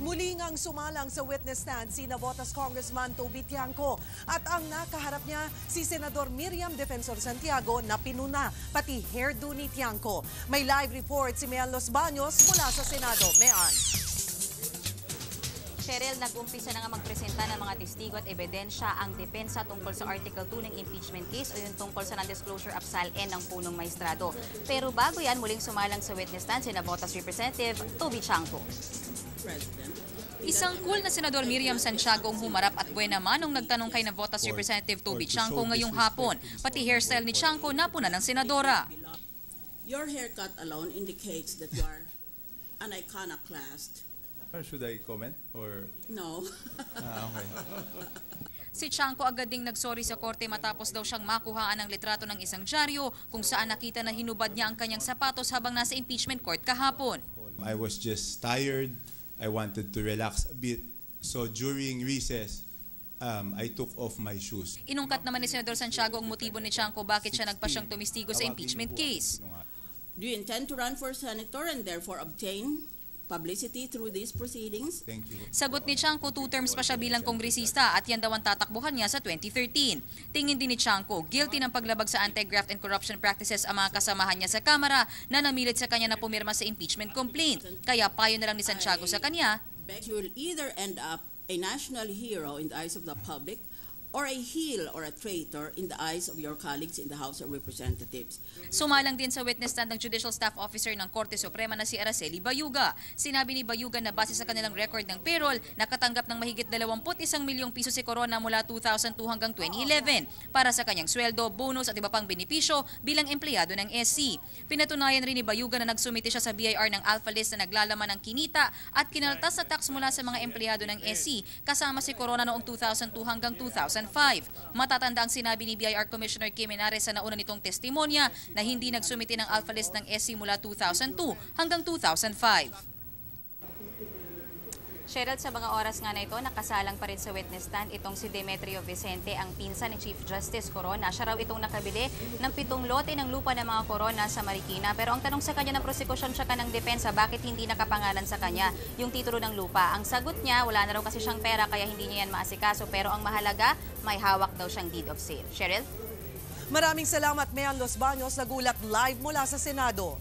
Muli ngang sumalang sa witness stand si Navotas Congressman Toby Tiangco at ang nakaharap niya si Senador Miriam Defensor Santiago na pinuna pati hairdo ni Tiangco. May live report si Mean Los Baños mula sa Senado. Mean. Cheryl, nag-umpisa na nga magpresenta ng mga testigo at ebidensya ang depensa tungkol sa Article 2 ng impeachment case o yung tungkol sa non-disclosure of SAL-N ng punong maestrado. Pero bago yan, muling sumalang sa witness stand si Navotas Representative Toby Tiangco. Isang cool na Senador Miriam Santiago ang humarap at buena manong nagtanong kay Navotas Representative Toby Tiangco ngayong hapon. Pati hairstyle ni Tiangco napuna ng senadora. Your haircut alone indicates that you are an iconoclast. Or should I comment? Or No. okay. Si Tiangco agad ding nagsorry sa korte matapos daw siyang makuhaan ng litrato ng isang dyaryo kung saan nakita na hinubad niya ang kanyang sapatos habang nasa impeachment court kahapon. I was just tired. I wanted to relax a bit. So during recess, I took off my shoes. Inungkat naman ni Senador Santiago ang motibo ni Tiangco bakit siya nagpasyang tumistigo sa impeachment case. Do you intend to run for senator and therefore obtain publicity through these proceedings? Thank you. Sagot ni Tiangco, 2 terms pa siya bilang kongresista at yan daw ang tatakbuhan niya sa 2013. Tingin din ni Tiangco, guilty ng paglabag sa anti-graft and corruption practices ang mga kasamahan niya sa Kamara na namilit sa kanya na pumirma sa impeachment complaint. Kaya payo na lang ni Santiago sa kanya, You will either end up a national hero in the eyes of the public or a heel or a traitor in the eyes of your colleagues in the House of Representatives. Sumalang din sa witness stand ng Judicial Staff Officer ng Korte Suprema na si Araceli Bayuga. Sinabi ni Bayuga na base sa kanilang record ng payroll, nakatanggap ng mahigit 21 milyong piso si Corona mula 2002 hanggang 2011 para sa kanyang sweldo, bonus at iba pang benepisyo bilang empleyado ng SC. Pinatunayan rin ni Bayuga na nagsumite siya sa BIR ng Alpha List na naglalaman ng kinita at kinaltas na tax mula sa mga empleyado ng SC kasama si Corona noong 2002 hanggang 2005. Matatanda ang sinabi ni BIR Commissioner Kim Menares sa nauna nitong testimonya na hindi nagsumite ng Alpha List ng SC mula 2002 hanggang 2005. Cheryl, sa mga oras nga na ito, nakasalang pa rin sa witness stand itong si Demetrio Vicente, ang pinsan ni Chief Justice Corona. Siya raw itong nakabili ng 7 lote ng lupa ng mga Corona sa Marikina. Pero ang tanong sa kanya ng prosekusyon siya ka ng depensa, bakit hindi nakapangalan sa kanya yung titulo ng lupa? Ang sagot niya, wala na raw kasi siyang pera kaya hindi niya yan maasikaso. Pero ang mahalaga, may hawak daw siyang deed of sale. Cheryl? Maraming salamat, Mean Los Baños, nagulat live mula sa Senado.